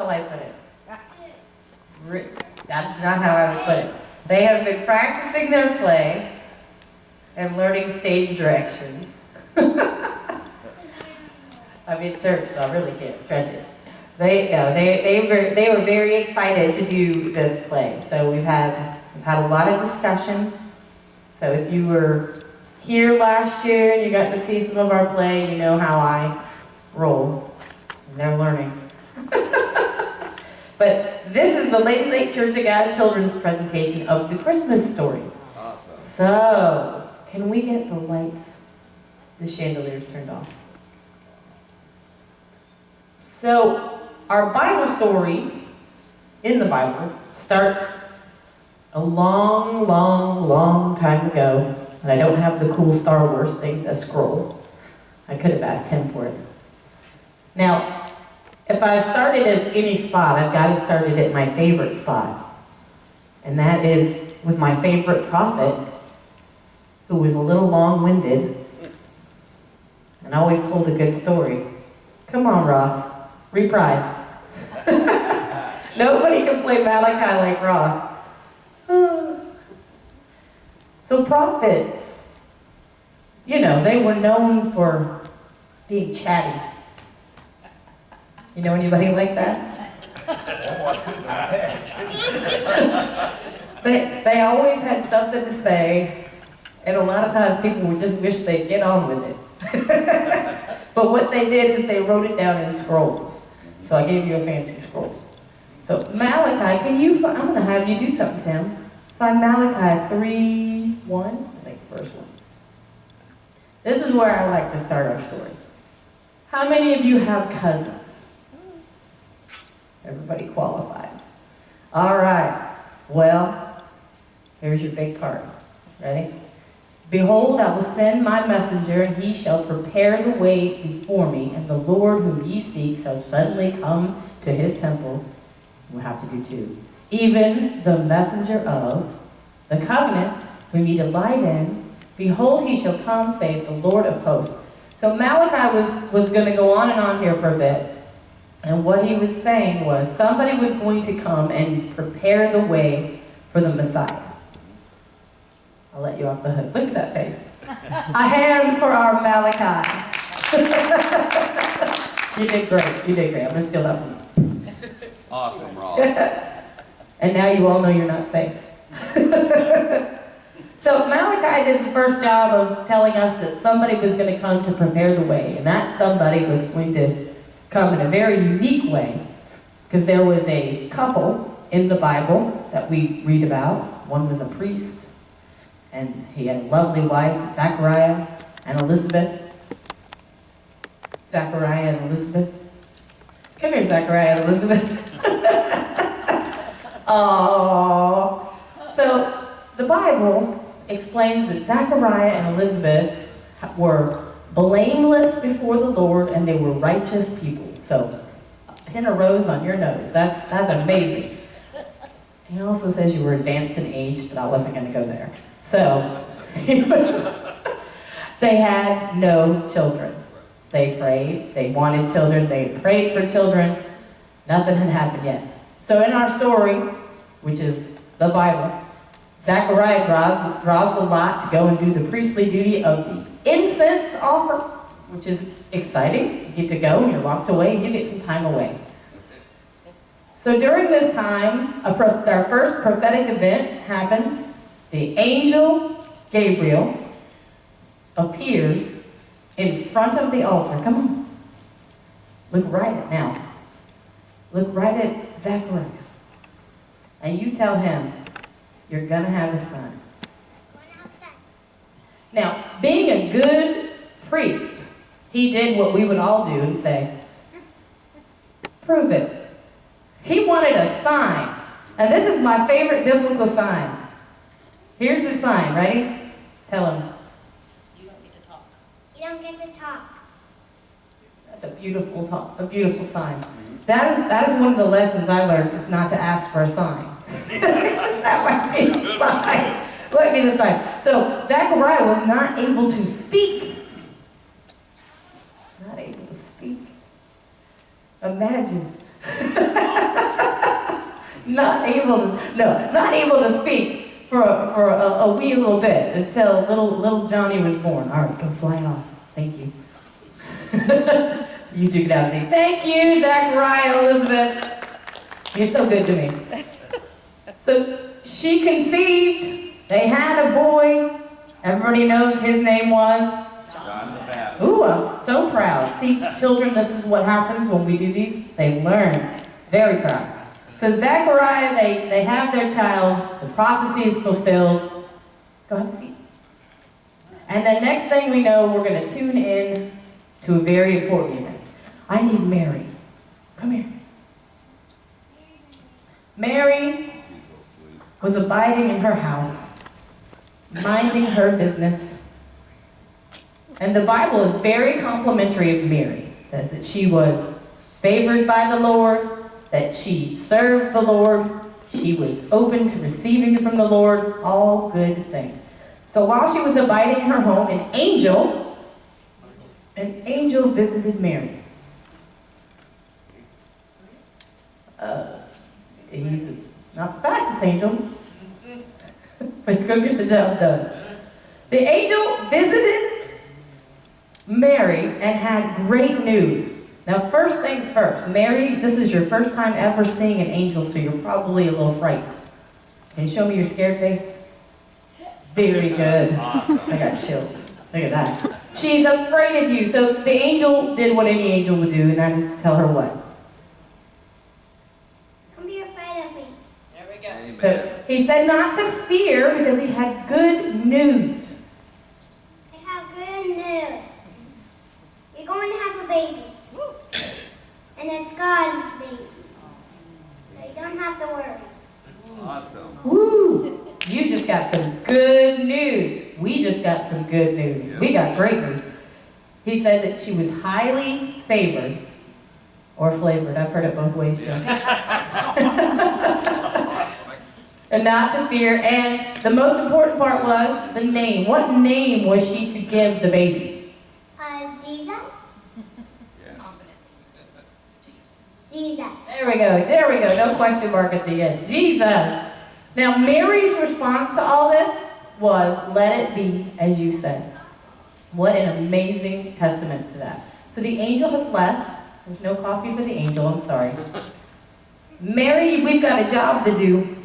will I put it? That's not how I would put it. They have been practicing their play and learning stage directions. I'm in church, so I really can't stretch it. They were very excited to do this play. So we've had a lot of discussion. So if you were here last year and you got to see some of our play, you know how I roll. And they're learning. But this is the Lady Lake Church of God children's presentation of the Christmas story. Awesome. So, can we get the lights, the chandeliers turned off? So, our Bible story in the Bible starts a long, long, long time ago. And I don't have the cool Star Wars thing, the scroll. I could have asked him for it. Now, if I started at any spot, I've got to start it at my favorite spot. And that is with my favorite prophet, who was a little long-winded and always told a good story. Come on, Ross. Reprise. Nobody can play Malachi like Ross. So prophets, you know, they were known for being chatty. You know anybody like that? They always had something to say, and a lot of times people would just wish they'd get on with it. But what they did is they wrote it down in scrolls. So I gave you a fancy scroll. So Malachi, I'm going to have you do something, Tim. Find Malachi 3:1, I think the first one. This is where I like to start our story. How many of you have cousins? Everybody qualifies. All right. Well, here's your big part. Ready? Behold, I will send my messenger, and he shall prepare the way before me, and the Lord whom ye seek shall suddenly come to his temple. We'll have to do two. Even the messenger of the covenant, whom ye delight in, behold, he shall come, saith the Lord of hosts. So Malachi was going to go on and on here for a bit. And what he was saying was somebody was going to come and prepare the way for the Messiah. I'll let you off the hook. Look at that face. A hand for our Malachi. You did great. You did great. I'm going to steal that from you. Awesome, Ross. And now you all know you're not safe. So Malachi did the first job of telling us that somebody was going to come to prepare the way. And that somebody was going to come in a very unique way, because there was a couple in the Bible that we read about. One was a priest, and he had a lovely wife, Zachariah and Elizabeth. Zachariah and Elizabeth. Come here, Zachariah and Elizabeth. Oh, so the Bible explains that Zachariah and Elizabeth were blameless before the Lord, and they were righteous people. So, pin a rose on your nose. That's amazing. He also says you were advanced in age, but I wasn't going to go there. So, they had no children. They prayed. They wanted children. They prayed for children. Nothing had happened yet. So in our story, which is the Bible, Zachariah draws the lot to go and do the priestly duty of the incense offer, which is exciting. You get to go, you're locked away, and you get some time away. So during this time, our first prophetic event happens. The angel Gabriel appears in front of the altar. Come on. Look right at now. Look right at Zachariah. And you tell him, you're going to have a son. Now, being a good priest, he did what we would all do and say, prove it. He wanted a sign. And this is my favorite biblical sign. Here's the sign. Ready? Tell him. You don't get to talk. You don't get to talk. That's a beautiful sign. That is one of the lessons I learned, is not to ask for a sign. That might be the sign. Might be the sign. So Zechariah was not able to speak. Not able to speak. Imagine. not able to speak for a wee little bit until little Johnny was born. All right, go fly off. Thank you. So you two can have a seat. Thank you, Zachariah, Elizabeth. You're so good to me. So she conceived. They had a boy. Everybody knows his name was John the Baptist. Ooh, I'm so proud. See, children, this is what happens when we do these. They learn. Very proud. So Zechariah, they have their child. The prophecy is fulfilled. Go have a seat. And the next thing we know, we're going to tune in to a very important event. I need Mary. Come here. Mary was abiding in her house, minding her business. And the Bible is very complimentary of Mary. It says that she was favored by the Lord, that she served the Lord, she was open to receiving from the Lord, all good things. So while she was abiding in her home, an angel visited Mary. He's not the fastest angel, but he's going to get the job done. The angel visited Mary and had great news. Now, first things first, Mary, this is your first time ever seeing an angel, so you're probably a little frightened. Can you show me your scared face? Very good. Awesome. I got chills. Look at that. She's afraid of you. So the angel did what any angel would do, and that is to tell her what? Don't be afraid of me. There we go. Amen. So he said not to fear because he had good news. I have good news. You're going to have a baby. And it's God's baby. So you don't have to worry. Awesome. Woo! You just got some good news. We just got some good news. Yep. We got great news. He said that she was highly favored or flavored. I've heard it both ways, Joe. And not to fear. And the most important part was the name. What name was she to give the baby? Jesus? Yeah. Jesus. There we go. There we go. No question mark at the end. Jesus. Now, Mary's response to all this was, let it be as you said. What an amazing testament to that. So the angel has left. There's no coffee for the angel. I'm sorry. Mary, we've got a job to do.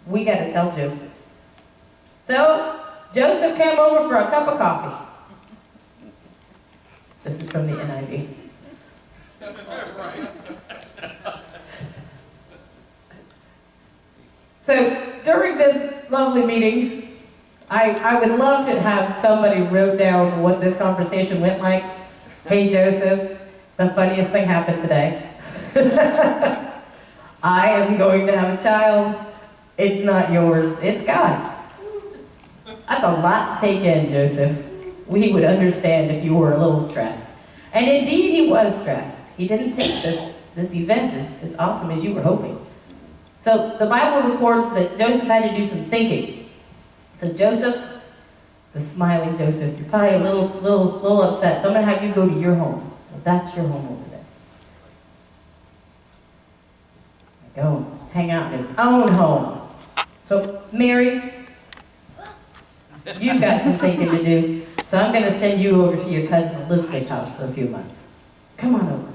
We got to tell Joseph. So Joseph came over for a cup of coffee. This is from the NIV. So during this lovely meeting, I would love to have somebody wrote down what this conversation went like. Hey Joseph, the funniest thing happened today. I am going to have a child. It's not yours, it's God's. That's a lot to take in, Joseph. We would understand if you were a little stressed. And indeed, he was stressed. He didn't take this event as awesome as you were hoping. So the Bible records that Joseph had to do some thinking. So Joseph, the smiling Joseph, you're probably a little upset. So I'm going to have you go to your home. So that's your home over there. Go hang out in his own home. So Mary, you've got some thinking to do. So I'm going to send you over to your cousin Elizabeth's house for a few months. Come on over.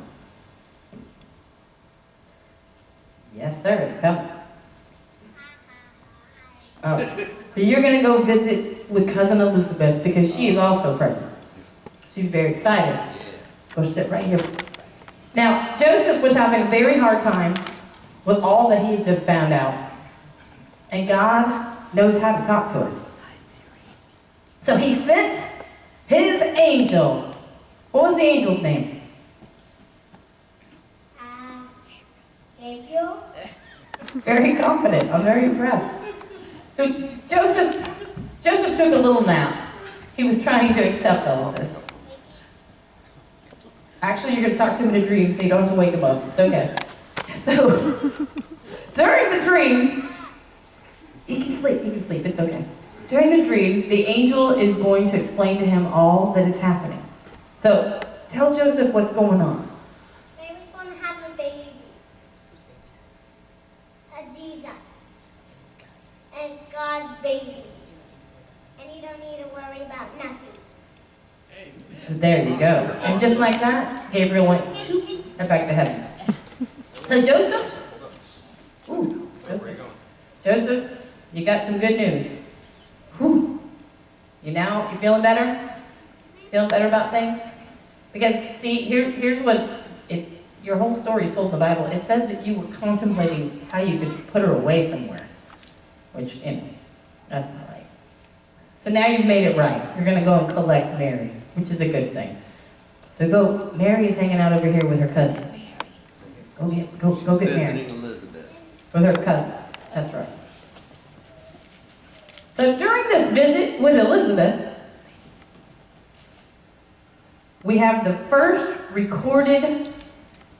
Yes, sir, it's coming. Oh, so you're going to go visit with cousin Elizabeth because she is also pregnant. She's very excited. Go sit right here. Now, Joseph was having a very hard time with all that he had just found out. And God knows how to talk to us. So he sent his angel. What was the angel's name? Gabriel? Very confident. I'm very impressed. So Joseph took a little nap. He was trying to accept all of this. Actually, you're going to talk to him in a dream, so you don't have to wake him up. It's okay. So during the dream, he can sleep. It's okay. During the dream, the angel is going to explain to him all that is happening. So tell Joseph what's going on. Mary's going to have a baby. a Jesus. And it's God's baby. And you don't need to worry about nothing. There you go. And just like that, Gabriel went shoop, and back to heaven. So Joseph, Joseph, you got some good news. Whew. You feeling better? Feeling better about things? Because see, here's what your whole story is told in the Bible. It says that you were contemplating how you could put her away somewhere, which that's not right. So now you've made it right. You're going to go and collect Mary, which is a good thing. So Mary is hanging out over here with her cousin. Go get Mary. Visiting Elizabeth. With her cousin. That's right. So during this visit with Elizabeth, we have the first recorded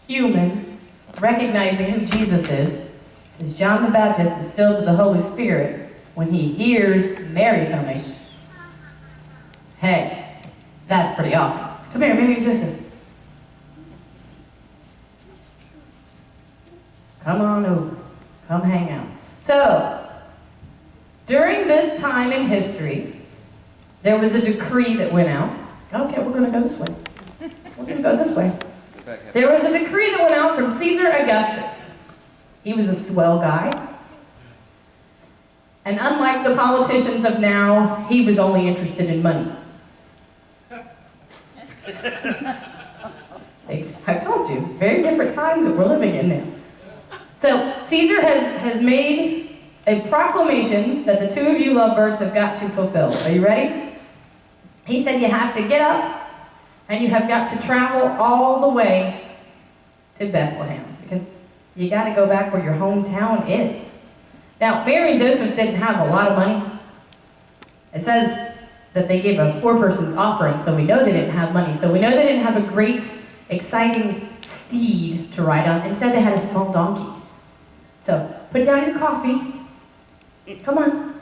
human recognizing who Jesus is, as John the Baptist is filled with the Holy Spirit when he hears Mary coming. Hey, that's pretty awesome. Come here, Mary and Joseph. Come on over. Come hang out. So, during this time in history, there was a decree that went out. Okay, we're going to go this way. We're going to go this way. There was a decree that went out from Caesar Augustus. He was a swell guy. And unlike the politicians of now, he was only interested in money. I told you, very different times that we're living in now. So Caesar has made a proclamation that the two of you lovebirds have got to fulfill. Are you ready? He said you have to get up and you have got to travel all the way to Bethlehem because you got to go back where your hometown is. Now, Mary and Joseph didn't have a lot of money. It says that they gave a poor person's offering, so we know they didn't have money. So we know they didn't have a great, exciting steed to ride on. Instead, they had a small donkey. So, put down your coffee. Come on.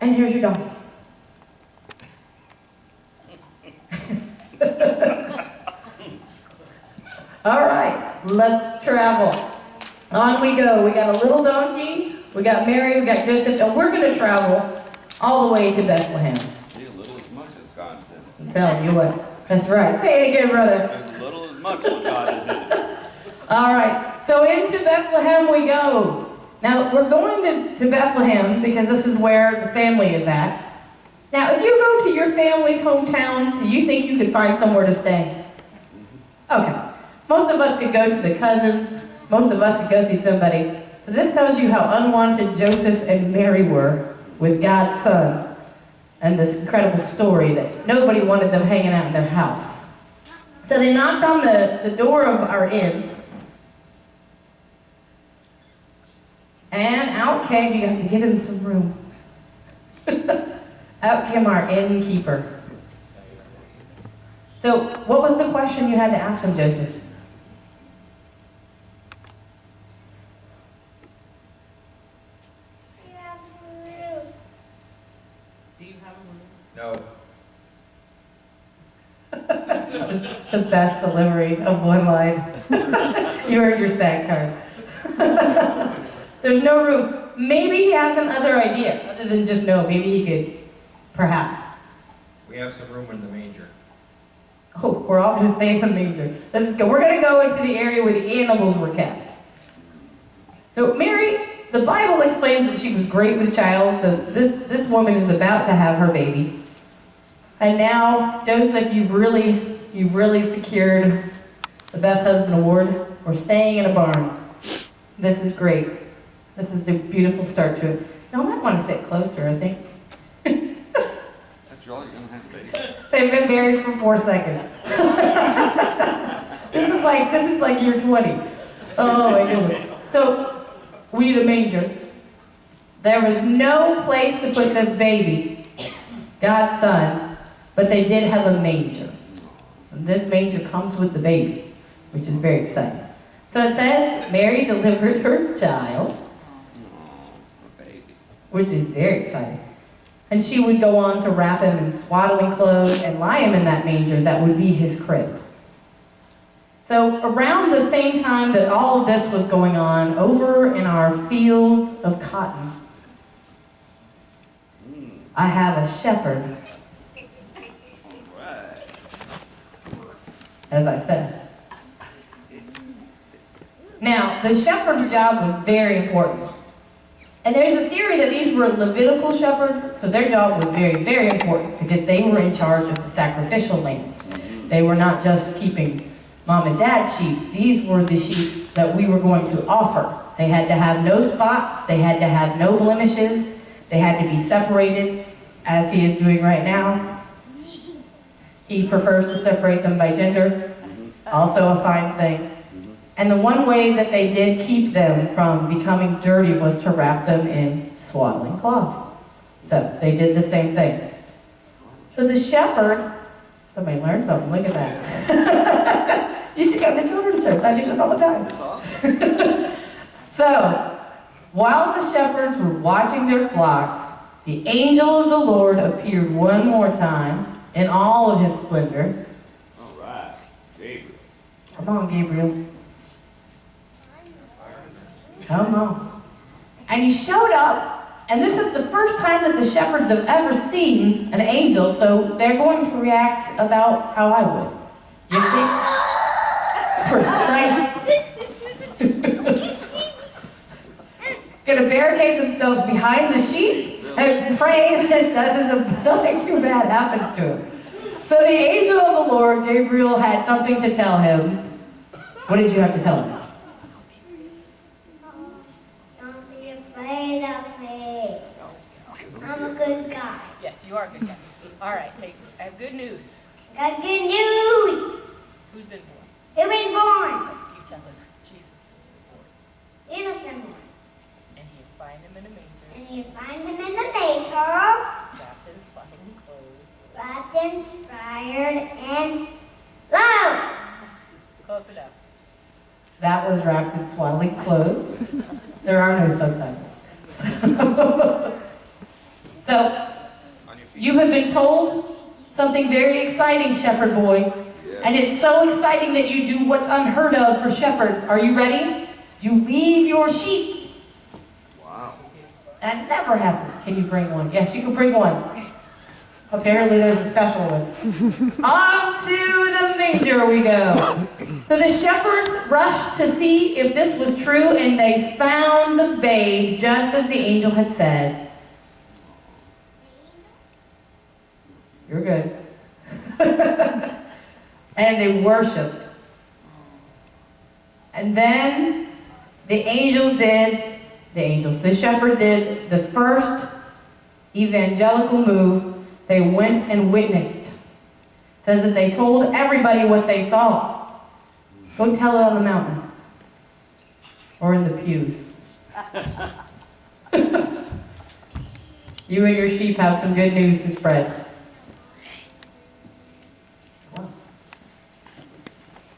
And here's your donkey. All right, let's travel. On we go. We got a little donkey, we got Mary, we got Joseph, and we're going to travel all the way to Bethlehem. See, a little as much as God is in it. I'm telling you what. That's right. Say it again, brother. There's a little as much as God is in it. All right, so into Bethlehem we go. Now, we're going to Bethlehem because this is where the family is at. Now, if you go to your family's hometown, do you think you could find somewhere to stay? Okay. Most of us could go to the cousin. Most of us could go see somebody. So this tells you how unwanted Joseph and Mary were with God's son and this incredible story that nobody wanted them hanging out in their house. So they knocked on the door of our inn. And out came, you have to give him some room. Out came our innkeeper. So what was the question you had to ask him, Joseph? No. The best delivery of one line. You earned your SAG card. There's no room. Maybe he has another idea, other than just no. Maybe he could, perhaps. We have some room in the manger. Oh, we're all going to stay in the manger. Let's go. We're going to go into the area where the animals were kept. So Mary, the Bible explains that she was great with child, so this woman is about to have her baby. And now, Joseph, you've really secured the Best Husband Award. We're staying in a barn. This is great. This is the beautiful start to it. Now, I might want to sit closer, I think. After all, you're going to have a baby. They've been married for 4 seconds. This is like year 20. Oh my goodness. So, we had a manger. There was no place to put this baby, God's son, but they did have a manger. And this manger comes with the baby, which is very exciting. So it says, Mary delivered her child, A baby. which is very exciting. And she would go on to wrap him in swaddling clothes and lie him in that manger that would be his crib. So around the same time that all of this was going on, over in our fields of cotton, I have a shepherd, as I said. Now, the shepherd's job was very important. And there's a theory that these were Levitical shepherds, so their job was very, very important because they were in charge of the sacrificial lambs. They were not just keeping mom and dad's sheep. These were the sheep that we were going to offer. They had to have no spots. They had to have no blemishes. They had to be separated, as he is doing right now. He prefers to separate them by gender, also a fine thing. And the one way that they did keep them from becoming dirty was to wrap them in swaddling cloth. So they did the same thing. So the shepherd, somebody learned something, look at that. You should go to children's church, I do this all the time. So, while the shepherds were watching their flocks, the angel of the Lord appeared one more time in all of his splendor. All right, Gabriel. Come on, Gabriel. Come on. And he showed up, and this is the first time that the shepherds have ever seen an angel, so they're going to react about how I would. You see? Gonna barricade themselves behind the sheep and pray that nothing too bad happens to him. So the angel of the Lord, Gabriel, had something to tell him. What did you have to tell him? Don't be afraid of me. I'm a good guy. Yes, you are a good guy. All right, I have good news. Got good news. Who's been born? Who was born? You tell him. Jesus. Jesus been born. And he'll find him in a manger, And you find him in the manger, wrapped in swaddling clothes. wrapped, inspired, and love. Close enough. That was wrapped in swaddling clothes. There are no subtitles. So, On your feet. you have been told something very exciting, shepherd boy. And it's so exciting that you do what's unheard of for shepherds. Are you ready? You leave your sheep. Wow. That never happens. Can you bring one? Yes, you can bring one. Apparently there's a special one. On to the manger we go. So the shepherds rushed to see if this was true, and they found the babe just as the angel had said. You're good. And they worshiped. And then the shepherd did the first evangelical move. They went and witnessed. It says that they told everybody what they saw. Go tell it on the mountain. Or in the pews. You and your sheep have some good news to spread.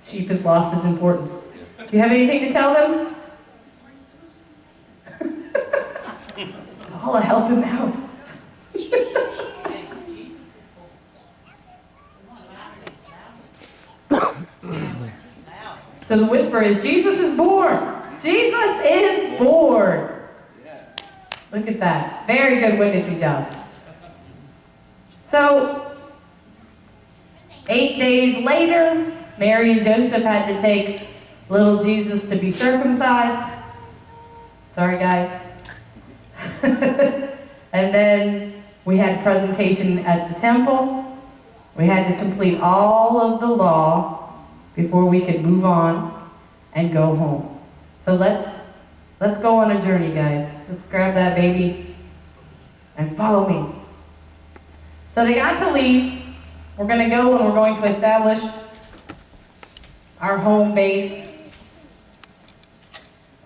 Sheep has lost its importance. Do you have anything to tell them? I'll help them out. So the whisper is, Jesus is born. Jesus is born. Look at that. Very good witnessing jobs. So, 8 days later, Mary and Joseph had to take little Jesus to be circumcised. Sorry, guys. And then we had presentation at the temple. We had to complete all of the law before we could move on and go home. So let's go on a journey, guys. Let's grab that baby and follow me. So they got to leave. We're going to go and we're going to establish our home base,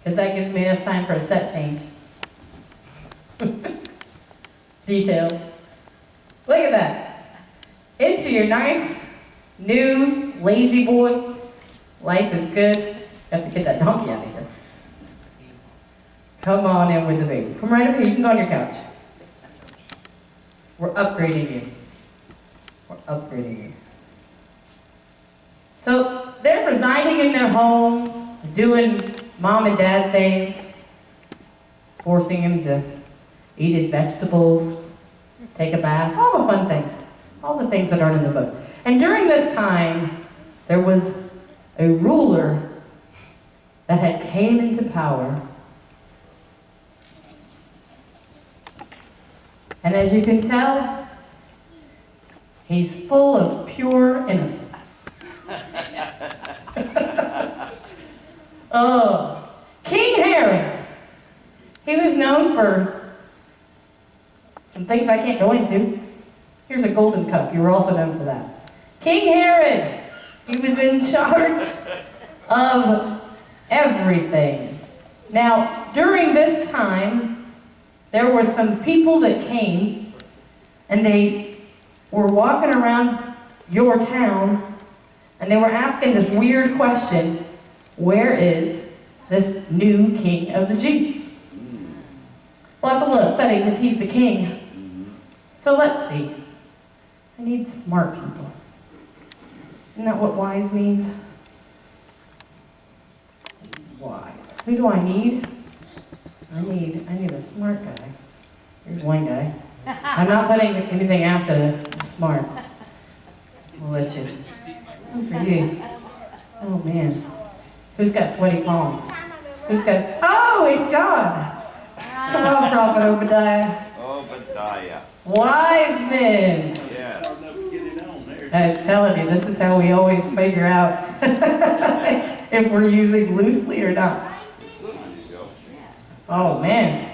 because that gives me enough time for a set change. Details. Look at that. Into your nice, new, lazy boy. Life is good. You have to get that donkey out of here. Come on in with the baby. Come right up here. You can go on your couch. We're upgrading you. We're upgrading you. So they're residing in their home, doing mom and dad things, forcing him to eat his vegetables, take a bath, all the fun things. All the things that aren't in the book. And during this time, there was a ruler that had came into power. And as you can tell, he's full of pure innocence. Oh, King Herod. He was known for some things I can't go into. Here's a golden cup. You were also known for that. King Herod. He was in charge of everything. Now, during this time, there were some people that came, and they were walking around your town, and they were asking this weird question, where is this new king of the Jews? Well, that's a little upsetting because he's the king. So let's see. I need smart people. Isn't that what wise means? Wise. Who do I need? I need a smart guy. Here's one guy. I'm not putting anything after the smart. We'll let you. One for you. Oh man. Who's got sweaty palms? Who's got? Oh, it's John. Come on, Prophet Obadiah. Obadiah. Wise men. Yeah. I'm telling you, this is how we always figure out if we're using loosely or not. Oh man.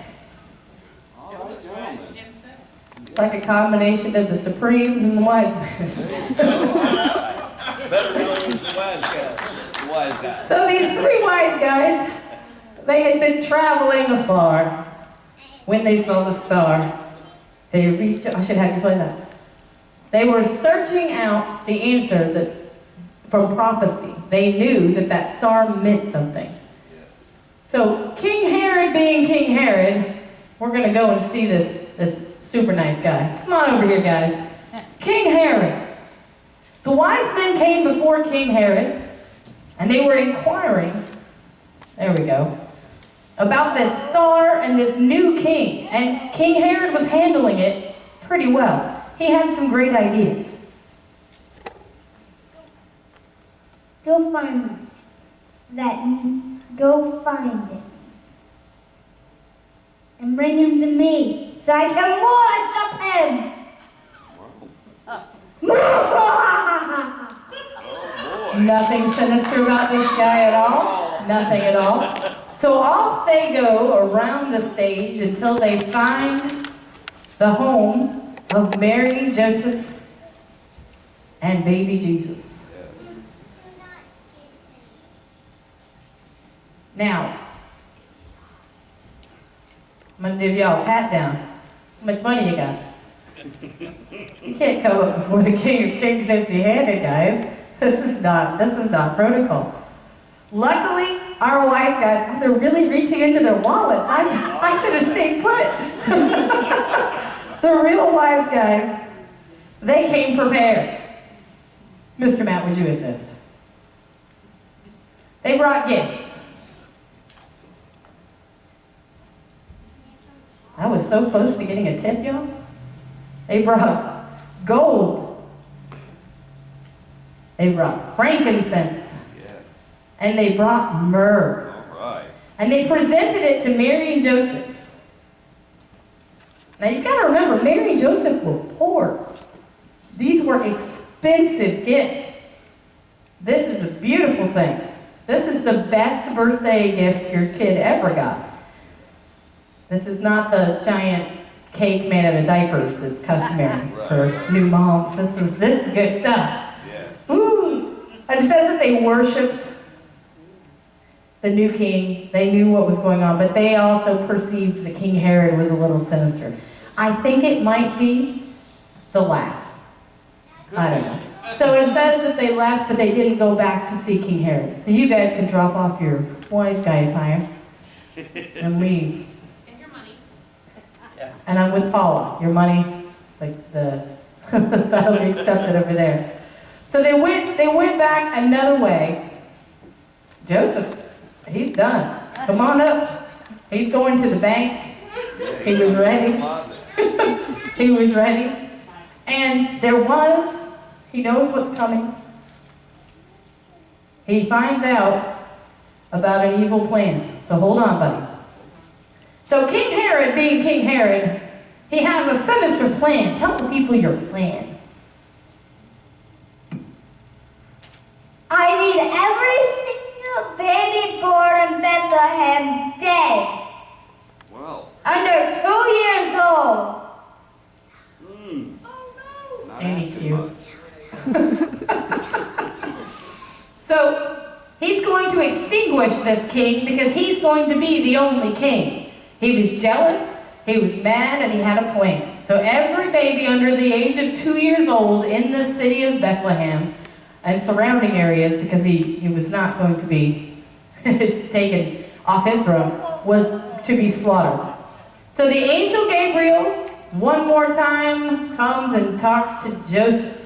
Like a combination of the Supremes and the Wise Men. Better known as the wise guys. The wise guys. So these three wise guys, they had been traveling afar. When they saw the star, they reached, I should have you play that. They were searching out the answer that, from prophecy. They knew that that star meant something. So King Herod being King Herod, we're going to go and see this super nice guy. Come on over here, guys. King Herod. The wise men came before King Herod, and they were inquiring, there we go, about this star and this new king. And King Herod was handling it pretty well. He had some great ideas. Go find Go find it. And bring him to me so I can worship him. Oh boy. Nothing sinister about this guy at all. Nothing at all. So off they go around the stage until they find the home of Mary, Joseph, and baby Jesus. Now, I'm going to give y'all a pat down. How much money you got? You can't come up before the King of Kings empty-handed, guys. This is not protocol. Luckily, our wise guys, they're really reaching into their wallets. I should have stayed put. The real wise guys, they came prepared. Mr. Matt, would you assist? They brought gifts. I was so close to getting a tip, y'all. They brought gold. They brought frankincense. Yeah. And they brought myrrh. All right. And they presented it to Mary and Joseph. Now you've got to remember, Mary and Joseph were poor. These were expensive gifts. This is a beautiful thing. This is the best birthday gift your kid ever got. This is not the giant cake made out of diapers that's customary for new moms. This is good stuff. Yeah. Woo! And it says that they worshipped the new king. They knew what was going on, but they also perceived that King Herod was a little sinister. I think it might be the laugh. I don't know. So it says that they left, but they didn't go back to see King Herod. So you guys can drop off your wise guy attire and leave. And your money. And I'm with Paula. Your money, like that'll be accepted over there. So they went back another way. Joseph, he's done. Come on up. He's going to the bank. He was ready. He was ready. And he knows what's coming. He finds out about an evil plan. So hold on, buddy. So King Herod, being King Herod, he has a sinister plan. Tell the people your plan. I need every single baby born in Bethlehem dead. Well, Under 2 years old. not Ain't asking cute. much. So he's going to extinguish this king because he's going to be the only king. He was jealous, he was mad, and he had a plan. So every baby under the age of 2 years old in the city of Bethlehem and surrounding areas, because he was not going to be taken off his throne, was to be slaughtered. So the angel Gabriel, one more time, comes and talks to Joseph.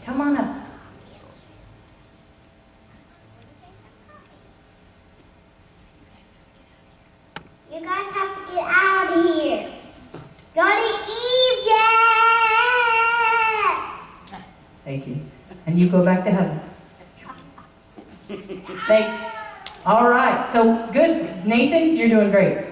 Come on up. You guys have to get out of here. Go to Egypt! Thank you. And you go back to heaven. Thanks. All right. So good. Nathan, you're doing great.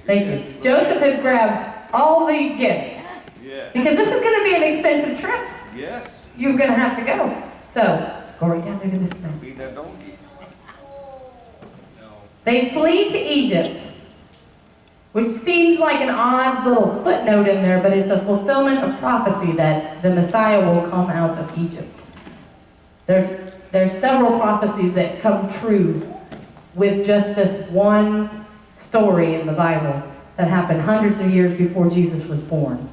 Thank you. Joseph has grabbed all the gifts. Yeah. Because this is going to be an expensive trip. Yes. You're going to have to go. So go right down there to this man. Feed that donkey. They flee to Egypt, which seems like an odd little footnote in there, but it's a fulfillment of prophecy that the Messiah will come out of Egypt. There's several prophecies that come true with just this one story in the Bible that happened hundreds of years before Jesus was born.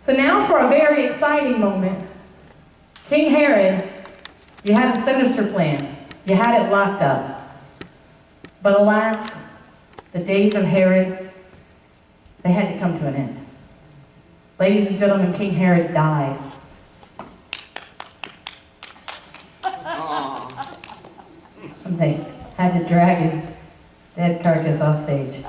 So now for a very exciting moment. King Herod, you had a sinister plan. You had it locked up. But alas, the days of Herod, they had to come to an end. Ladies and gentlemen, King Herod died. And they had to drag his dead carcass off stage.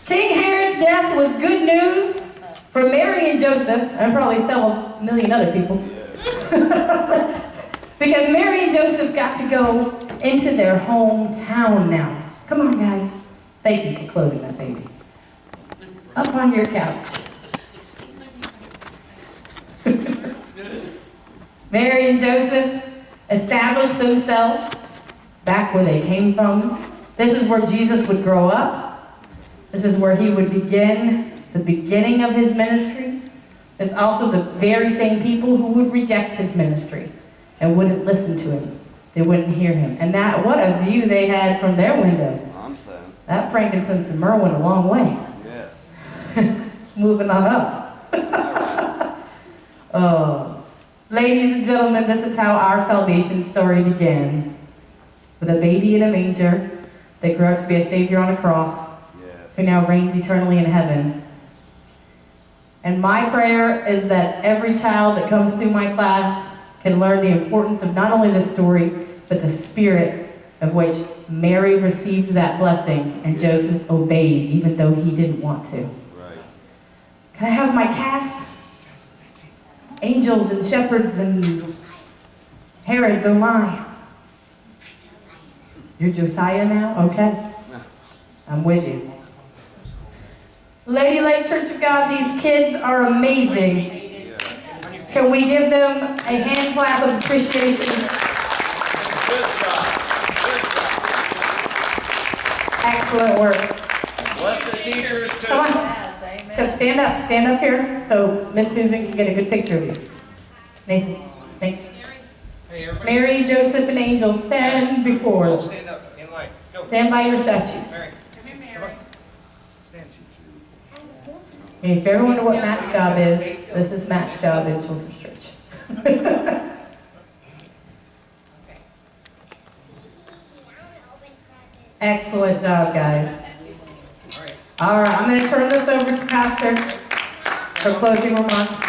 King Herod's death was good news for Mary and Joseph, and probably several million other people. Because Mary and Joseph got to go into their hometown now. Come on, guys. Thank you for clothing that baby. Up on your couch. Mary and Joseph established themselves back where they came from. This is where Jesus would grow up. This is where he would begin the beginning of his ministry. It's also the very same people who would reject his ministry and wouldn't listen to him. They wouldn't hear him. And that, what a view they had from their window. I'm saying. That frankincense and myrrh went a long way. Yes. Moving on up. Oh. Ladies and gentlemen, this is how our salvation story began. With a baby in a manger that grew up to be a Savior on a cross, Yes. who now reigns eternally in heaven. And my prayer is that every child that comes through my class can learn the importance of not only the story, but the spirit of which Mary received that blessing and Joseph obeyed, even though he didn't want to. Right. Can I have my cast? Angels and shepherds and Herods, oh my. You're Josiah now? Okay. I'm with you. Lady Lake Church of God, these kids are amazing. Can we give them a hand clap of appreciation? Good job. Good job. Excellent work. Bless the teachers too. Come on. Yes, amen. Come stand up here so Miss Susan can get a good picture of you. Nathan, thanks. Hey, everybody. Mary, Joseph, and Angel, stand before All us. stand up in line. Go. Stand by your statues. Mary. Come on. Stand. And if you ever wonder what Matt's job is, this is Matt's job in Children's Church. Excellent job, guys. All right. All right, I'm going to turn this over to Pastor for closing remarks.